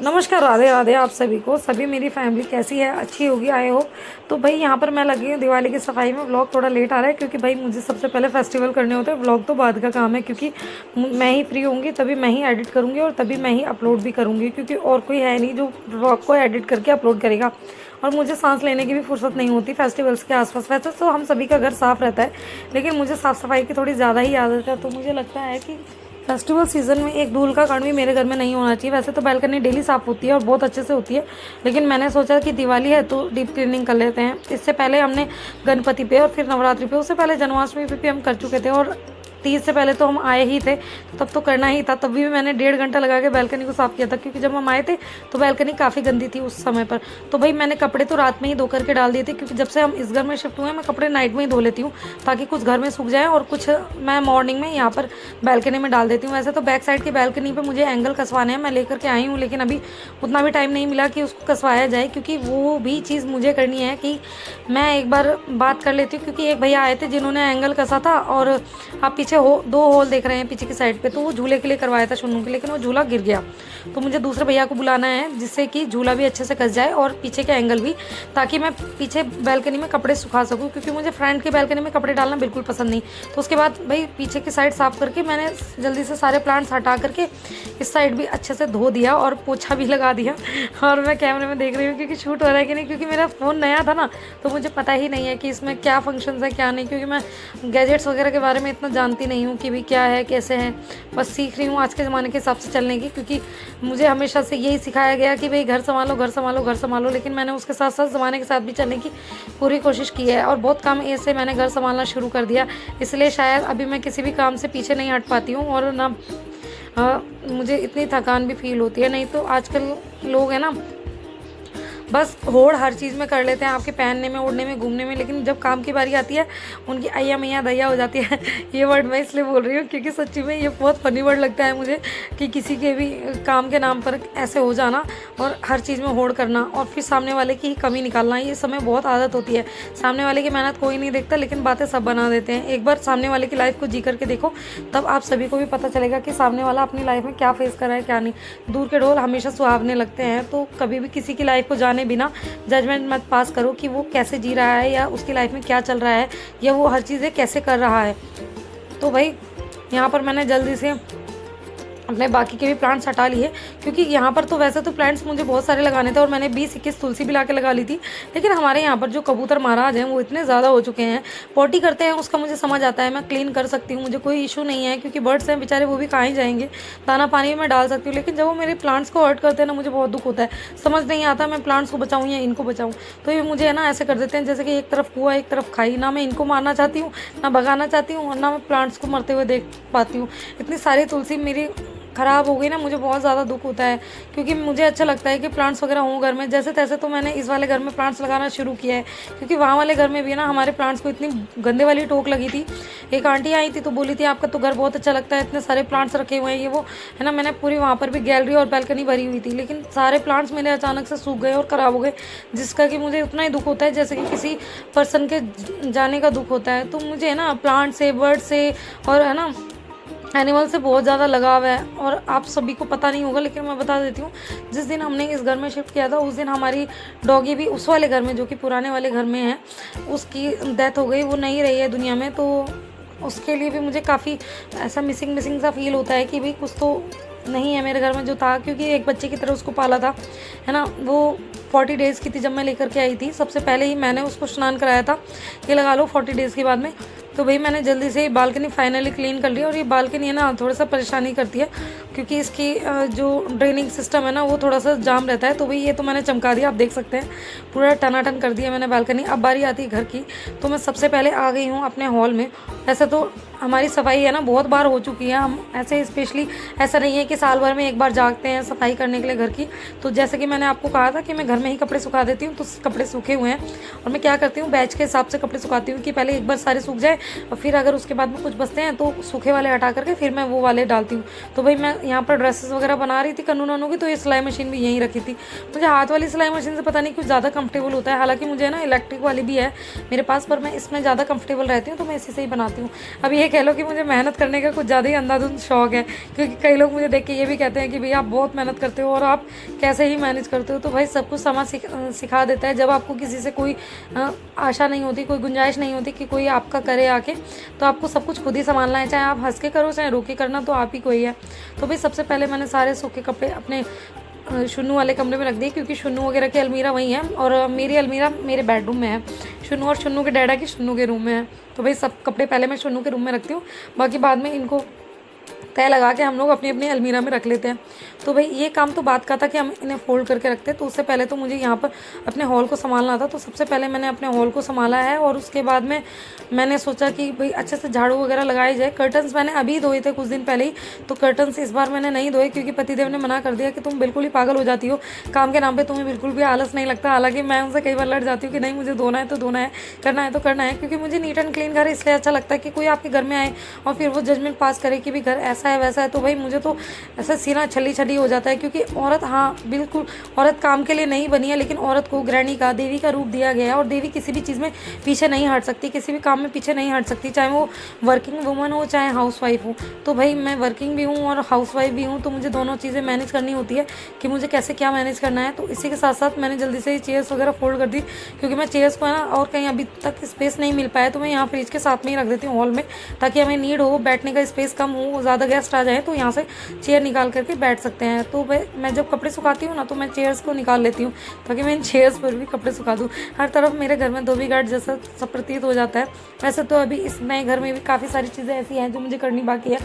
नमस्कार, राधे राधे आप सभी को। सभी मेरी फैमिली कैसी है, अच्छी होगी आई होप। तो भाई यहाँ पर मैं लगी हूँ दिवाली की सफाई में। व्लॉग थोड़ा लेट आ रहा है क्योंकि भाई मुझे सबसे पहले फेस्टिवल करने होते हैं। व्लॉग तो बाद का काम है क्योंकि मैं ही फ्री होंगी तभी मैं ही एडिट करूँगी और तभी मैं ही अपलोड भी करूँगी, क्योंकि और कोई है नहीं जो व्लॉग को एडिट करके अपलोड करेगा। और मुझे सांस लेने की भी फुर्सत नहीं होती फेस्टिवल्स के आसपास। वैसे तो हम सभी का घर साफ़ रहता है, लेकिन मुझे साफ़ सफाई की थोड़ी ज़्यादा ही आदत है। तो मुझे लगता है कि फेस्टिवल सीज़न में एक धूल का कण भी मेरे घर में नहीं होना चाहिए। वैसे तो बैल्कनी डेली साफ़ होती है और बहुत अच्छे से होती है, लेकिन मैंने सोचा कि दिवाली है तो डीप क्लीनिंग कर लेते हैं। इससे पहले हमने गणपति पे और फिर नवरात्रि पे, उससे पहले जन्माष्टमी पे भी हम कर चुके थे और 30 से पहले तो हम आए ही थे, तब तो करना ही था। तभी भी मैंने 1.5 घंटा लगा के बैल्कनी को साफ़ किया था, क्योंकि जब हम आए थे तो बैल्कनी काफ़ी गंदी थी उस समय पर। तो भाई मैंने कपड़े तो रात में ही धो करके डाल दिए थे, क्योंकि जब से हम इस घर में शिफ्ट हुए हैं मैं कपड़े नाइट में ही धो लेती हूँ, ताकि कुछ घर में सूख जाए और कुछ मैं मॉर्निंग में यहाँ पर बैल्कनी में डाल देती हूँ। वैसे तो बैक साइड की बैल्कनी पर मुझे एंगल कसवाने हैं, मैं लेकर के आई हूँ, लेकिन अभी उतना भी टाइम नहीं मिला कि उसको कसवाया जाए, क्योंकि वो भी चीज़ मुझे करनी है कि मैं एक बार बात कर लेती हूँ। क्योंकि एक भैया आए थे जिन्होंने एंगल कसा था, और आप पीछे 2 होल देख रहे हैं पीछे की साइड पे, तो वो झूले के लिए करवाया था शुन्नू के, लेकिन वो झूला गिर गया। तो मुझे दूसरे भैया को बुलाना है जिससे कि झूला भी अच्छे से कस जाए और पीछे के एंगल भी, ताकि मैं पीछे बैल्कनी में कपड़े सुखा सकूँ, क्योंकि मुझे फ्रंट की बैल्कनी में कपड़े डालना बिल्कुल पसंद नहीं। तो उसके बाद भाई पीछे की साइड साफ़ करके मैंने जल्दी से सारे प्लांट्स हटा करके इस साइड भी अच्छे से धो दिया और पोछा भी लगा दिया। और मैं कैमरे में देख रही हूँ क्योंकि शूट हो रहा है कि नहीं, क्योंकि मेरा फ़ोन नया था ना, तो मुझे पता ही नहीं है कि इसमें क्या फंक्शंस है क्या नहीं, क्योंकि मैं गैजेट्स वगैरह के बारे में इतना जानती नहीं हूँ कि भी क्या है कैसे हैं। बस सीख रही हूँ आज के ज़माने के हिसाब से चलने की, क्योंकि मुझे हमेशा से यही सिखाया गया कि भाई घर संभालो घर संभालो घर संभालो, लेकिन मैंने उसके साथ साथ ज़माने के साथ भी चलने की पूरी कोशिश की है और बहुत कम एज से मैंने घर संभालना शुरू कर दिया। इसलिए शायद अभी मैं किसी भी काम से पीछे नहीं हट पाती हूँ, और ना मुझे इतनी थकान भी फील होती है। नहीं तो आजकल लोग हैं ना, बस होड़ हर चीज़ में कर लेते हैं, आपके पहनने में, उड़ने में, घूमने में, लेकिन जब काम की बारी आती है उनकी अय्या मैया दैया हो जाती है। ये वर्ड मैं इसलिए बोल रही हूँ क्योंकि सच्ची में ये बहुत फनी वर्ड लगता है मुझे, कि किसी के भी काम के नाम पर ऐसे हो जाना और हर चीज़ में होड़ करना और फिर सामने वाले की ही कमी निकालना। ये समय बहुत आदत होती है। सामने वाले की मेहनत कोई नहीं देखता, लेकिन बातें सब बना देते हैं। एक बार सामने वाले की लाइफ को जी करके देखो, तब आप सभी को भी पता चलेगा कि सामने वाला अपनी लाइफ में क्या फेस कर रहा है क्या नहीं। दूर के ढोल हमेशा सुहावने लगते हैं, तो कभी भी किसी की लाइफ को जाने बिना जजमेंट मत पास करो कि वो कैसे जी रहा है या उसकी लाइफ में क्या चल रहा है या वो हर चीज़ें कैसे कर रहा है। तो भाई यहाँ पर मैंने जल्दी से अपने बाकी के भी प्लांट्स हटा लिए, क्योंकि यहाँ पर तो वैसे तो प्लांट्स मुझे बहुत सारे लगाने थे और मैंने 20-21 तुलसी भी ला के लगा ली थी, लेकिन हमारे यहाँ पर जो कबूतर महाराज हैं वो इतने ज़्यादा हो चुके हैं। पॉटी करते हैं उसका मुझे समझ आता है, मैं क्लीन कर सकती हूँ, मुझे कोई इशू नहीं है, क्योंकि बर्ड्स हैं बेचारे वो भी कहाँ ही जाएंगे, दाना पानी में डाल सकती हूँ। लेकिन जब वो मेरे प्लांट्स को हर्ट करते हैं ना, मुझे बहुत दुख होता है। समझ नहीं आता मैं प्लांट्स को बचाऊँ या इनको बचाऊँ। तो ये मुझे है ना ऐसे कर देते हैं जैसे कि एक तरफ कुआ एक तरफ खाई। ना मैं इनको मारना चाहती हूँ, ना भगाना चाहती हूँ, और ना मैं प्लांट्स को मरते हुए देख पाती हूँ। इतनी सारी तुलसी मेरी ख़राब हो गई ना, मुझे बहुत ज़्यादा दुख होता है, क्योंकि मुझे अच्छा लगता है कि प्लांट्स वगैरह हों घर में जैसे तैसे। तो मैंने इस वाले घर में प्लांट्स लगाना शुरू किया है, क्योंकि वहाँ वाले घर में भी ना हमारे प्लांट्स को इतनी गंदे वाली टोक लगी थी। एक आंटी आई थी तो बोली थी आपका तो घर बहुत अच्छा लगता है, इतने सारे प्लांट्स रखे हुए हैं ये वो, है ना। मैंने पूरी वहाँ पर भी गैलरी और बैल्कनी भरी हुई थी, लेकिन सारे प्लांट्स मेरे अचानक से सूख गए और ख़राब हो गए, जिसका कि मुझे उतना ही दुख होता है जैसे कि किसी पर्सन के जाने का दुख होता है। तो मुझे ना प्लांट से, बर्ड से और है ना एनिमल से बहुत ज़्यादा लगाव है। और आप सभी को पता नहीं होगा, लेकिन मैं बता देती हूँ, जिस दिन हमने इस घर में शिफ्ट किया था उस दिन हमारी डॉगी भी उस वाले घर में, जो कि पुराने वाले घर में है, उसकी डेथ हो गई। वो नहीं रही है दुनिया में। तो उसके लिए भी मुझे काफ़ी ऐसा मिसिंग सा फील होता है कि भाई कुछ तो नहीं है मेरे घर में जो था, क्योंकि एक बच्चे की तरह उसको पाला था, है ना। वो 40 डेज़ की थी जब मैं लेकर के आई थी। सबसे पहले ही मैंने उसको स्नान कराया था, ये लगा लो 40 डेज़ के बाद में। तो भाई मैंने जल्दी से बालकनी फाइनली क्लीन कर लिया। और ये बालकनी है ना थोड़ा सा परेशानी करती है, क्योंकि इसकी जो ड्रेनिंग सिस्टम है ना वो थोड़ा सा जाम रहता है। तो भाई ये तो मैंने चमका दिया, आप देख सकते हैं पूरा टनाटन कर दिया मैंने बालकनी। अब बारी आती है घर की, तो मैं सबसे पहले आ गई हूँ अपने हॉल में। ऐसा तो हमारी सफाई है ना बहुत बार हो चुकी है, हम ऐसे स्पेशली ऐसा नहीं है कि साल भर में एक बार जागते हैं सफाई करने के लिए घर की। तो जैसे कि मैंने आपको कहा था कि मैं घर में ही कपड़े सुखा देती हूँ, तो कपड़े सूखे हुए हैं और मैं क्या करती हूँ बैच के हिसाब से कपड़े सुखाती हूँ, कि पहले एक बार सारे सूख जाए और फिर अगर उसके बाद में कुछ बचते हैं तो सूखे वाले हटा करके फिर मैं वो वाले डालती हूँ। तो भाई मैं यहाँ पर ड्रेसेस वगैरह बना रही थी कन्नू नानू की, तो ये सिलाई मशीन भी यहीं रखी थी। मुझे हाथ वाली सिलाई मशीन से पता नहीं कुछ ज़्यादा कंफर्टेबल होता है, हालांकि मुझे ना इलेक्ट्रिक वाली भी है मेरे पास, पर मैं इसमें ज़्यादा कंफर्टेबल रहती हूँ, तो मैं इसी से ही बनाती हूँ। अभी एक कह लो कि मुझे मेहनत करने का कुछ ज़्यादा ही अंधाधुंध शौक है, क्योंकि कई लोग मुझे देख के ये भी कहते हैं कि भैया आप बहुत मेहनत करते हो और आप कैसे ही मैनेज करते हो। तो भाई सब कुछ समय सिखा देता है। जब आपको किसी से कोई आशा नहीं होती, कोई गुंजाइश नहीं होती कि कोई आपका करे आके, तो आपको सब कुछ खुद ही संभालना है, चाहे आप हंस के करो चाहे रो के करना, तो आप ही कोई है। तो भाई सबसे पहले मैंने सारे सूखे कपड़े अपने शुन्नू वाले कमरे में रख दिए, क्योंकि शुन्नू वगैरह की अलमीरा वहीं है और मेरी अलमीरा मेरे बेडरूम में है। शुन्नू और शुन्नू के डैडा की शुन्नू के रूम में है। तो भाई सब कपड़े पहले मैं शुन्नू के रूम में रखती हूँ, बाकी बाद में इनको तय लगा के हम लोग अपनी अपनी अलमीरा में रख लेते हैं। तो भाई ये काम तो बात का था कि हम इन्हें फोल्ड करके रखते हैं। तो उससे पहले तो मुझे यहाँ पर अपने हॉल को संभालना था। तो सबसे पहले मैंने अपने हॉल को संभाला है और उसके बाद में मैंने सोचा कि भाई अच्छे से झाड़ू वगैरह लगाई जाए। कर्टन्स मैंने अभी धोए थे कुछ दिन पहले ही, तो कर्टन्स इस बार मैंने नहीं धोए, क्योंकि पतिदेव ने मना कर दिया कि तुम बिल्कुल ही पागल हो जाती हो काम के नाम पर, तुम्हें बिल्कुल भी आलस नहीं लगता। हालांकि मैं उनसे कई बार लड़ जाती हूँ कि नहीं मुझे धोना है तो धोना है, करना है तो करना है, क्योंकि मुझे नीट एंड क्लीन घर इसलिए अच्छा लगता है कि कोई आपके घर में आए और फिर वो जजमेंट पास करे कि भी घर ऐसा है वैसा है। तो भाई मुझे तो ऐसा सीना छली छली हो जाता है, क्योंकि औरत, हाँ बिल्कुल औरत काम के लिए नहीं बनी है, लेकिन औरत को गृहिणी का, देवी का रूप दिया गया है और देवी किसी भी चीज़ में पीछे नहीं हट सकती, किसी भी काम में पीछे नहीं हट सकती, चाहे वो वर्किंग वुमन हो चाहे हाउसवाइफ हो। तो भाई मैं वर्किंग भी हूँ और हाउसवाइफ भी हूँ, तो मुझे दोनों चीज़ें मैनेज करनी होती है कि मुझे कैसे क्या मैनेज करना है। तो इसी के साथ साथ मैंने जल्दी से चेयर्स वगैरह फोल्ड कर दी, क्योंकि मैं चेयर्स को है ना और कहीं अभी तक स्पेस नहीं मिल पाया, तो मैं यहाँ फ्रिज के साथ में ही रख देती हूँ हॉल में, ताकि हमें नीड हो, बैठने का स्पेस कम हो, ज़्यादा गेस्ट आ जाए तो यहाँ से चेयर निकाल करके बैठ सकते हैं। तो मैं जब कपड़े सुखाती हूँ ना तो मैं चेयर्स को निकाल लेती हूँ, ताकि मैं इन चेयर्स पर भी कपड़े सुखा दूँ। हर तरफ मेरे घर में धोबी घाट जैसा सब प्रतीत हो जाता है। वैसे तो अभी इस नए घर में भी काफ़ी सारी चीज़ें ऐसी हैं जो मुझे करनी बाकी है,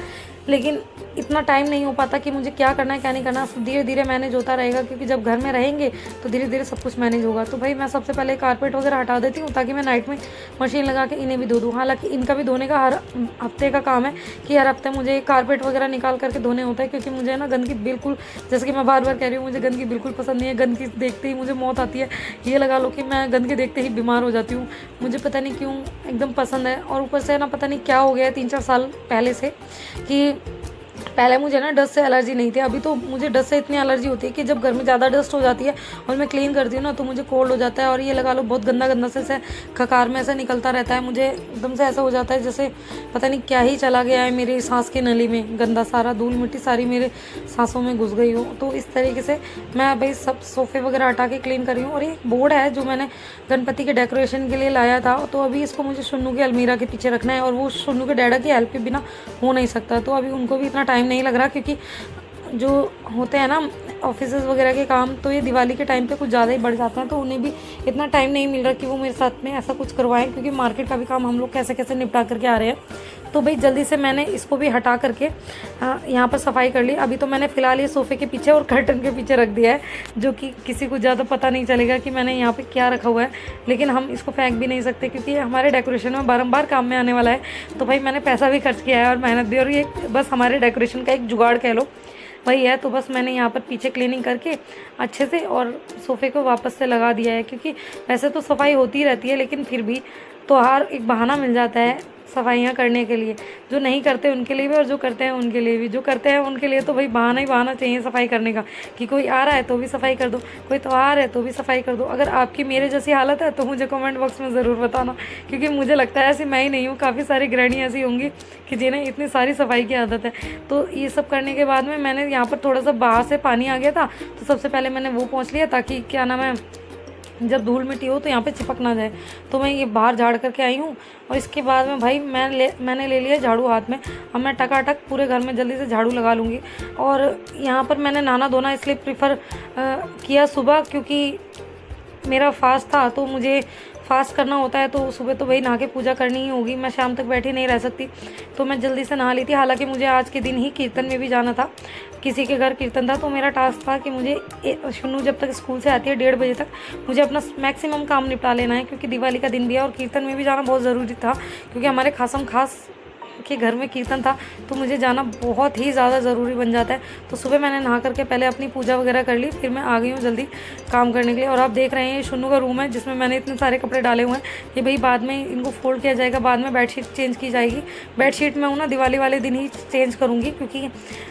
लेकिन इतना टाइम नहीं हो पाता कि मुझे क्या करना है क्या नहीं करना। धीरे धीरे मैनेज होता रहेगा, क्योंकि जब घर में रहेंगे तो धीरे धीरे सब कुछ मैनेज होगा। तो भाई मैं सबसे पहले कारपेट वगैरह हटा देती हूँ, ताकि मैं नाइट में मशीन लगा के इन्हें भी धो दूँ। हालांकि इनका भी धोने का हर हफ्ते का काम है कि हर हफ्ते मुझे कारपेट वगैरह निकाल करके धोने होता है, क्योंकि मुझे ना गंदगी बिल्कुल, जैसे कि मैं बार बार कह रही हूँ, मुझे गंदगी बिल्कुल पसंद नहीं है। गंदगी देखते ही मुझे मौत आती है। ये लगा लो कि मैं गंदगी देखते ही बीमार हो जाती हूँ, मुझे पता नहीं क्यों एकदम पसंद है। और ऊपर से ना पता नहीं क्या हो गया 3-4 साल पहले से, कि पहले मुझे ना डस्ट से एलर्जी नहीं थी, अभी तो मुझे डस्ट से इतनी एलर्जी होती है कि जब घर में ज़्यादा डस्ट हो जाती है और मैं क्लीन करती हूँ ना तो मुझे कोल्ड हो जाता है। और ये लगा लो बहुत गंदा गंदा से खकार में ऐसा निकलता रहता है, मुझे एकदम से ऐसा हो जाता है जैसे पता नहीं क्या ही चला गया है मेरी सांस की नली में, गंदा सारा धूल मिट्टी सारी मेरे सांसों में घुस गई हो। तो इस तरीके से मैं भाई सब सोफ़े वगैरह हटा के क्लीन कर रही हूँ। और एक बोर्ड है जो मैंने गणपति के डेकोरेशन के लिए लाया था, तो अभी इसको मुझे शुन्नू की अलमीरा के पीछे रखना है, और वो शुन्नू के डैडा की हेल्प के बिना हो नहीं सकता। तो अभी उनको भी इतना टाइम नहीं लग रहा, क्योंकि जो होते हैं ना ऑफिस वगैरह के काम, तो ये दिवाली के टाइम पे कुछ ज़्यादा ही बढ़ जाते हैं, तो उन्हें भी इतना टाइम नहीं मिल रहा कि वो मेरे साथ में ऐसा कुछ करवाएं, क्योंकि मार्केट का भी काम हम लोग कैसे कैसे निपटा करके आ रहे हैं। तो भाई जल्दी से मैंने इसको भी हटा करके यहाँ पर सफाई कर ली। अभी तो मैंने फ़िलहाल ये सोफ़े के पीछे और कर्टन के पीछे रख दिया है, जो कि किसी को ज़्यादा पता नहीं चलेगा कि मैंने यहाँ पे क्या रखा हुआ है, लेकिन हम इसको फेंक भी नहीं सकते, क्योंकि ये हमारे डेकोरेशन में बारंबार काम में आने वाला है। तो भाई मैंने पैसा भी खर्च किया है और मेहनत भी, और ये बस हमारे डेकोरेशन का एक जुगाड़ कह लो वही है। तो बस मैंने यहाँ पर पीछे क्लीनिंग करके अच्छे से और सोफ़े को वापस से लगा दिया है, क्योंकि वैसे तो सफाई होती रहती है, लेकिन फिर भी त्योहार एक बहाना मिल जाता है सफाइयाँ करने के लिए। जो नहीं करते उनके लिए भी और जो करते हैं उनके लिए भी। जो करते हैं उनके लिए तो भाई बहाना ही बहाना चाहिए सफाई करने का, कि कोई आ रहा है तो भी सफाई कर दो, कोई त्यौहार है तो भी सफाई कर दो। अगर आपकी मेरे जैसी हालत है तो मुझे कमेंट बॉक्स में ज़रूर बताना, क्योंकि मुझे लगता है ऐसी मैं ही नहीं हूँ, काफ़ी सारी गृहिणी ऐसी होंगी कि जिन्हें इतनी सारी सफाई की आदत है। तो ये सब करने के बाद में मैंने यहाँ पर थोड़ा सा बाहर से पानी आ गया था, तो सबसे पहले मैंने वो पोंछ लिया, ताकि क्या नाम है जब धूल मिट्टी हो तो यहाँ पे चिपक ना जाए। तो मैं ये बाहर झाड़ करके आई हूँ, और इसके बाद में भाई मैंने ले लिया झाड़ू हाथ में। अब मैं टकाटक पूरे घर में जल्दी से झाड़ू लगा लूँगी। और यहाँ पर मैंने नहाना धोना इसलिए प्रीफर किया सुबह, क्योंकि मेरा फास्ट था, तो मुझे फास्ट करना होता है, तो सुबह तो भाई नहा के पूजा करनी ही होगी, मैं शाम तक बैठी नहीं रह सकती। तो मैं जल्दी से नहा ली थी। हालांकि मुझे आज के दिन ही कीर्तन में भी जाना था, किसी के घर कीर्तन था, तो मेरा टास्क था कि मुझे शुन्नू जब तक स्कूल से आती है 1:30 बजे तक मुझे अपना मैक्सिमम काम निपटा लेना है, क्योंकि दिवाली का दिन भी है और कीर्तन में भी जाना बहुत ज़रूरी था, क्योंकि हमारे खासम खास के घर में कीर्तन था, तो मुझे जाना बहुत ही ज़्यादा ज़रूरी बन जाता है। तो सुबह मैंने नहा करके पहले अपनी पूजा वगैरह कर ली, फिर मैं आ गई हूँ जल्दी काम करने के लिए। और आप देख रहे हैं ये शुन्नू का रूम है, जिसमें मैंने इतने सारे कपड़े डाले हुए हैं। ये भाई बाद में इनको फोल्ड किया जाएगा, बाद में बेडशीट चेंज की जाएगी। बेडशीट मैं ना दिवाली वाले दिन ही चेंज करूँगी, क्योंकि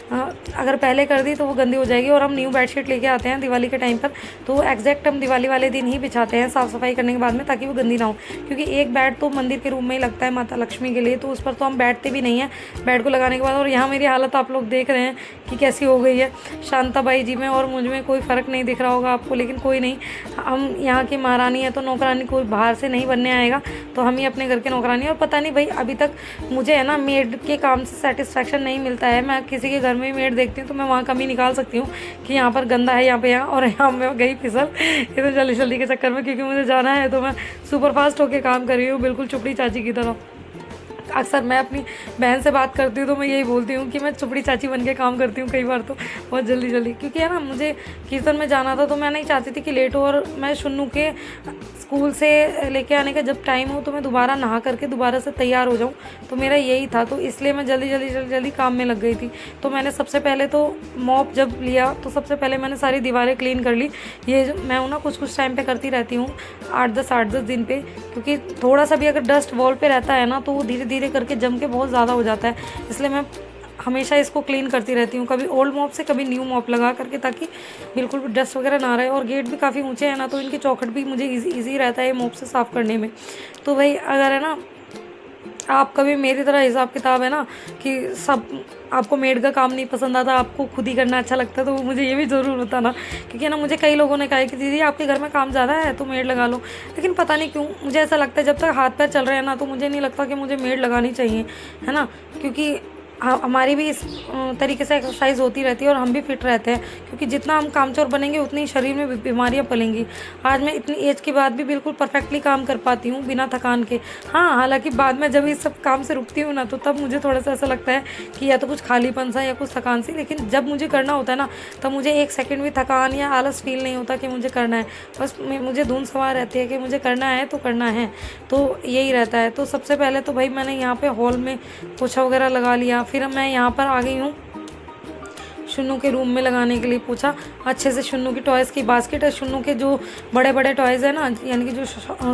अगर पहले कर दी तो वो गंदी हो जाएगी। और हम न्यू बेडशीट लेके आते हैं दिवाली के टाइम पर, तो एग्जैक्ट हम दिवाली वाले दिन ही बिछाते हैं साफ़ सफाई करने के बाद में, ताकि वो गंदी ना हो। क्योंकि एक बेड तो मंदिर के रूम में ही लगता है माता लक्ष्मी के लिए, तो उस पर तो हम बैठते लगते भी नहीं है बेड को लगाने के बाद। और यहाँ मेरी हालत आप लोग देख रहे हैं कि कैसी हो गई है। शांताबाई जी में और मुझ में कोई फ़र्क नहीं दिख रहा होगा आपको, लेकिन कोई नहीं, हम यहाँ की महारानी है तो नौकरानी कोई बाहर से नहीं बनने आएगा, तो हम ही अपने घर के नौकरानी। और पता नहीं भाई अभी तक मुझे है ना मेड के काम से सेटिस्फेक्शन नहीं मिलता है। मैं किसी के घर में मेड देखती हूँ तो मैं वहाँ कमी निकाल सकती हूँ कि यहाँ पर गंदा है, यहाँ पे यहाँ, और यहाँ मैं गई फिसल ये तो जल्दी जल्दी के चक्कर में, क्योंकि मुझे जाना है तो मैं सुपर फास्ट होकर काम कर रही हूँ बिल्कुल चुपड़ी चाची की तरह। अक्सर मैं अपनी बहन से बात करती हूँ तो मैं यही बोलती हूँ कि मैं चुपड़ी चाची बन के काम करती हूँ कई बार तो बहुत जल्दी जल्दी, क्योंकि है ना मुझे कीर्तन में जाना था तो मैं नहीं चाहती थी कि लेट हो, और मैं शुन्नू के स्कूल से लेके आने का जब टाइम हो तो मैं दोबारा नहा करके दोबारा से तैयार हो जाऊँ, तो मेरा यही था। तो इसलिए मैं जल्दी काम में लग गई थी। तो मैंने सबसे पहले तो मॉप जब लिया तो सबसे पहले मैंने सारी दीवारें क्लीन कर ली। ये मैं हूँ ना कुछ टाइम पे करती रहती हूँ 8-10 दिन पे, क्योंकि थोड़ा सा भी अगर डस्ट वॉल पे रहता है ना तो वो धीरे धीरे करके जम के बहुत ज़्यादा हो जाता है। इसलिए मैं हमेशा इसको क्लीन करती रहती हूँ, कभी ओल्ड मॉप से कभी न्यू मॉप लगा करके, ताकि बिल्कुल भी डस्ट वगैरह ना रहे। और गेट भी काफ़ी ऊंचे हैं ना तो इनकी चौखट भी मुझे इजी रहता है मॉप से साफ़ करने में। तो भाई अगर है ना आप कभी मेरी तरह हिसाब किताब है ना कि सब आपको मेड का काम नहीं पसंद आता, आपको खुद ही करना अच्छा लगता है, तो मुझे ये भी ज़रूर बताना, क्योंकि ना मुझे कई लोगों ने कहा है कि दीदी आपके घर में काम ज़्यादा है तो मेड लगा लो। लेकिन पता नहीं क्यों मुझे ऐसा लगता है जब तक हाथ पैर चल रहे हैं ना तो मुझे नहीं लगता कि मुझे मेड लगानी चाहिए, है ना, क्योंकि हमारी भी इस तरीके से एक्सरसाइज होती रहती है और हम भी फिट रहते हैं, क्योंकि जितना हम कामचोर बनेंगे उतनी शरीर में बीमारियां पलेंगी। आज मैं इतनी एज के बाद भी बिल्कुल परफेक्टली काम कर पाती हूँ बिना थकान के। हाँ, हालांकि बाद में जब इस सब काम से रुकती हूँ ना तो तब मुझे थोड़ा सा ऐसा लगता है कि या तो कुछ खालीपन सा या कुछ थकान सी, लेकिन जब मुझे करना होता है ना तब मुझे 1 सेकेंड भी थकान या आलस फील नहीं होता कि मुझे करना है। बस मुझे धुन सवार रहती है कि मुझे करना है तो करना है, तो यही रहता है। तो सबसे पहले तो भाई मैंने यहाँ पे हॉल में पोछा वगैरह लगा लिया, फिर मैं यहाँ पर आ गई हूँ शुन्नू के रूम में लगाने के लिए पोछा। अच्छे से शुन्नू की टॉयज़ की बास्केट है, शुन्नू के जो बड़े बड़े टॉयज़ है ना, यानी कि जो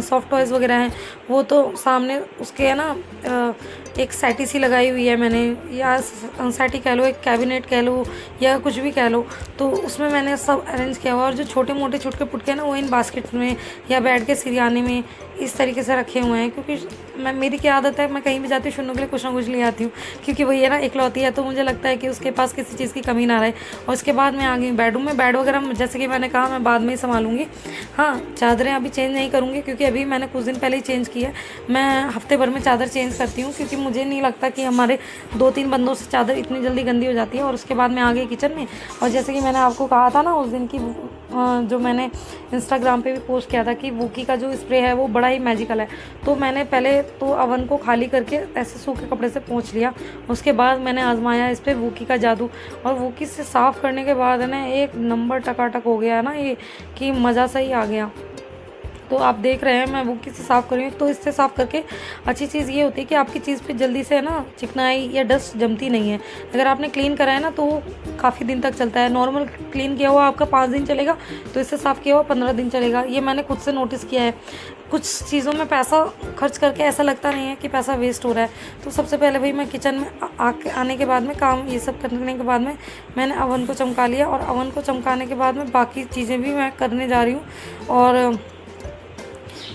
सॉफ्ट टॉयज़ वगैरह हैं वो तो सामने उसके है ना एक सेटी सी लगाई हुई है मैंने, या सेटी कह लो, एक कैबिनेट कह लो, या कुछ भी कह लो, तो उसमें मैंने सब अरेंज किया हुआ। और जो छोटे मोटे छुटके पुटके हैं ना वो इन बास्केट में या बैठ के सिरियाने में इस तरीके से रखे हुए हैं, क्योंकि मेरी क्या आदत है, मैं कहीं भी जाती हूँ शुन्नू के लिए कुछ ना कुछ ले आती हूँ, क्योंकि वही है ना इकलौती है तो मुझे लगता है कि उसके पास किसी चीज़ की कमी ना रहे। और उसके बाद मैं आ गई बेडरूम में। बेड वगैरह जैसे कि मैंने कहा मैं बाद में ही संभालूंगी। हाँ, चादरें अभी चेंज नहीं करूँगी क्योंकि अभी मैंने कुछ दिन पहले ही चेंज की है। मैं हफ्ते भर में चादर चेंज करती हूँ, क्योंकि मुझे नहीं लगता कि हमारे 2-3 बंदों से चादर इतनी जल्दी गंदी हो जाती है। और उसके बाद मैं आ गई किचन में, और जैसे कि मैंने आपको कहा था ना उस दिन की जो मैंने इंस्टाग्राम पे भी पोस्ट किया था कि वूकी का जो स्प्रे है वो बड़ा ही मैजिकल है, तो मैंने पहले तो अवन को खाली करके ऐसे सूखे कपड़े से पोंछ लिया। उसके बाद मैंने आजमाया इस पर वूकी का जादू, और वूकी से साफ़ करने के बाद है ना एक नंबर टकाटक हो गया है ना ये, कि मज़ा सा ही आ गया। तो आप देख रहे हैं मैं वूकी से साफ़ कर रही हूँ। तो इससे साफ़ करके अच्छी चीज़ ये होती है कि आपकी चीज़ पे जल्दी से है ना चिकनाई या डस्ट जमती नहीं है। अगर आपने क्लीन करा है ना तो काफ़ी दिन तक चलता है। नॉर्मल क्लीन किया हुआ आपका 5 दिन चलेगा, तो इससे साफ़ किया हुआ 15 दिन चलेगा। ये मैंने खुद से नोटिस किया है। कुछ चीज़ों में पैसा खर्च करके ऐसा लगता नहीं है कि पैसा वेस्ट हो रहा है। तो सबसे पहले भाई मैं किचन में आने के बाद में काम ये सब करने के बाद में मैंने अवन को चमका लिया, और अवन को चमकाने के बाद में बाकी चीज़ें भी मैं करने जा रही हूँ। और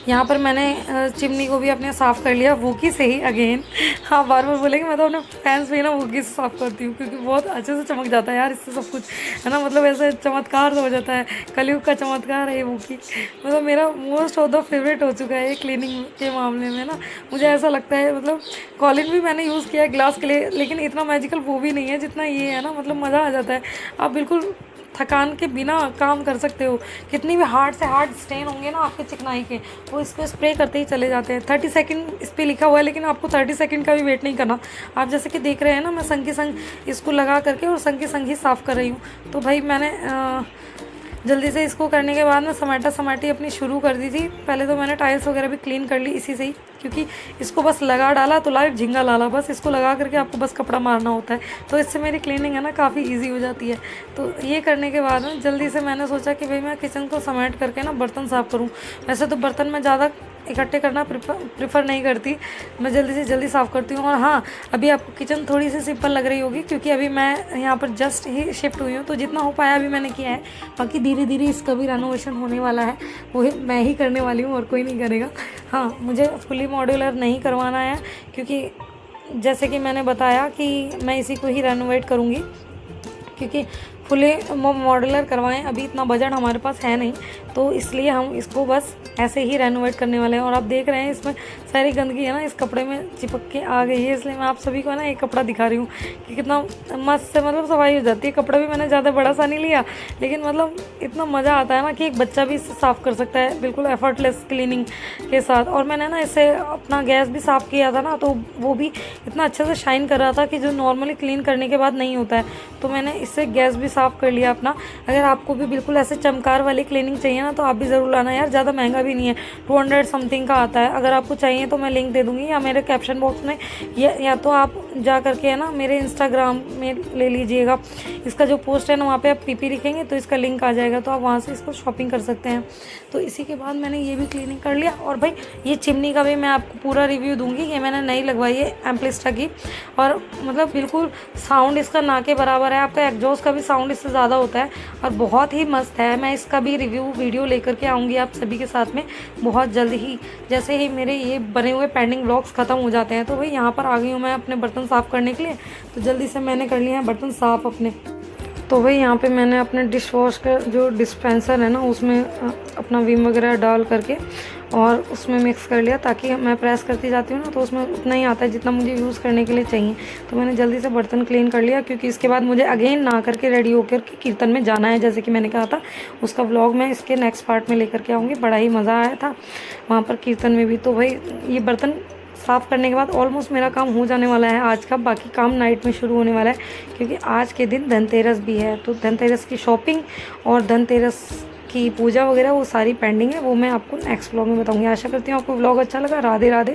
यहाँ पर मैंने चिमनी को भी अपने साफ़ कर लिया वूकी से ही। अगेन हाँ, बार बार बोलेंगे, मैं तो अपने फैंस भी ना वूकी से साफ़ करती हूँ, क्योंकि बहुत अच्छे से चमक जाता है यार इससे सब कुछ, है ना, मतलब ऐसे चमत्कार हो जाता है। कलयुग का चमत्कार है ये वूकी, मतलब मेरा मोस्ट ऑफ द फेवरेट हो चुका है ये क्लीनिंग के मामले में ना। मुझे ऐसा लगता है, मतलब कॉलिन भी मैंने यूज़ किया है ग्लास के लिए, लेकिन इतना मैजिकल वो भी नहीं है जितना ये है ना। मतलब मज़ा आ जाता है, आप बिल्कुल थकान के बिना काम कर सकते हो। कितनी भी हार्ड से हार्ड स्टेन होंगे ना आपके चिकनाई के, वो इस पर स्प्रे करते ही चले जाते हैं। 30 सेकंड इस पर लिखा हुआ है, लेकिन आपको 30 सेकंड का भी वेट नहीं करना। आप जैसे कि देख रहे हैं ना, मैं संग के संग इसको लगा करके और संग के संग ही साफ़ कर रही हूँ। तो भाई मैंने जल्दी से इसको करने के बाद में समाटी अपनी शुरू कर दी थी। पहले तो मैंने टाइल्स वगैरह भी क्लीन कर ली इसी से ही, क्योंकि इसको बस लगा डाला तो लाइव झिंगा लाला, बस इसको लगा करके आपको बस कपड़ा मारना होता है। तो इससे मेरी क्लीनिंग है ना काफ़ी इजी हो जाती है। तो ये करने के बाद में जल्दी से मैंने सोचा कि भाई मैं किचन को समेट करके ना बर्तन साफ़ करूँ। वैसे तो बर्तन में ज़्यादा इकट्ठे करना प्रेफर नहीं करती, मैं जल्दी से जल्दी साफ़ करती हूँ। और हाँ, अभी आपको किचन थोड़ी सी सिंपल लग रही होगी, क्योंकि अभी मैं यहाँ पर जस्ट ही शिफ्ट हुई हूँ, तो जितना हो पाया अभी मैंने किया है। बाकी धीरे धीरे इसका भी रेनोवेशन होने वाला है, वो मैं ही करने वाली हूँ और कोई नहीं करेगा। हाँ, मुझे फुली मॉड्यूलर नहीं करवाना है, क्योंकि जैसे कि मैंने बताया कि मैं इसी को ही रेनोवेट करूँगी, क्योंकि फुली मॉड्यूलर करवाएं अभी इतना बजट हमारे पास है नहीं, तो इसलिए हम इसको बस ऐसे ही रेनोवेट करने वाले हैं। और आप देख रहे हैं इसमें सारी गंदगी है ना इस कपड़े में चिपक के आ गई है, इसलिए मैं आप सभी को ना एक कपड़ा दिखा रही हूँ कि कितना मस्त से मतलब सफाई हो जाती है। कपड़ा भी मैंने ज़्यादा बड़ा सा नहीं लिया, लेकिन मतलब इतना मज़ा आता है ना कि एक बच्चा भी इसे साफ़ कर सकता है बिल्कुल एफर्टलेस क्लीनिंग के साथ। और मैंने ना इसे अपना गैस भी साफ़ किया था ना, तो वो भी इतना अच्छे से शाइन कर रहा था कि जो नॉर्मली क्लीन करने के बाद नहीं होता है, तो मैंने इससे गैस भी साफ़ कर लिया अपना। अगर आपको भी बिल्कुल ऐसे चमकार वाली क्लीनिंग चाहिए ना, तो आप भी ज़रूर लाना यार, ज़्यादा महंगा भी नहीं है, 200 समथिंग का आता है। अगर आपको चाहिए तो मैं लिंक दे दूँगी या मेरे कैप्शन बॉक्स में, या तो आप जा करके है ना मेरे इंस्टाग्राम में ले लीजिएगा, इसका जो पोस्ट है ना वहाँ पे आप पीपी लिखेंगे तो इसका लिंक आ जाएगा, तो आप वहाँ से इसको शॉपिंग कर सकते हैं। तो इसी के बाद मैंने ये भी क्लीनिंग कर लिया। और भाई ये चिमनी का भी मैं आपको पूरा रिव्यू दूंगी, ये मैंने नई लगवाई है एम्प्लिस्टा की, और मतलब बिल्कुल साउंड इसका ना के बराबर है, आपका एग्जॉस्ट का भी साउंड इससे ज़्यादा होता है और बहुत ही मस्त है। मैं इसका भी रिव्यू वीडियो लेकर के आऊँगी आप सभी के साथ में बहुत जल्द ही, जैसे ही मेरे ये बने हुए पेंडिंग व्लॉग्स ख़त्म हो जाते हैं। तो भाई यहाँ पर आ गई हूँ मैं अपने बर्तन साफ़ करने के लिए, तो जल्दी से मैंने कर लिए हैं बर्तन साफ़ अपने। तो भाई यहाँ पे मैंने अपने डिश वॉश का जो डिस्पेंसर है ना उसमें अपना विम वगैरह डाल करके और उसमें मिक्स कर लिया, ताकि मैं प्रेस करती जाती हूँ ना तो उसमें उतना ही आता है जितना मुझे यूज़ करने के लिए चाहिए। तो मैंने जल्दी से बर्तन क्लीन कर लिया, क्योंकि इसके बाद मुझे अगेन नहा करके रेडी होकर के कीर्तन में जाना है, जैसे कि मैंने कहा था। उसका व्लॉग मैं इसके नेक्स्ट पार्ट में लेकर के आऊँगी। बड़ा ही मज़ा आया था वहाँ पर कीर्तन में भी। तो भाई ये बर्तन साफ़ करने के बाद ऑलमोस्ट मेरा काम हो जाने वाला है आज का, बाकी काम नाइट में शुरू होने वाला है, क्योंकि आज के दिन धनतेरस भी है। तो धनतेरस की शॉपिंग और धनतेरस की पूजा वगैरह वो सारी पेंडिंग है, वो मैं आपको नेक्स्ट व्लॉग में बताऊंगी। आशा करती हूँ आपको व्लॉग अच्छा लगा। राधे राधे।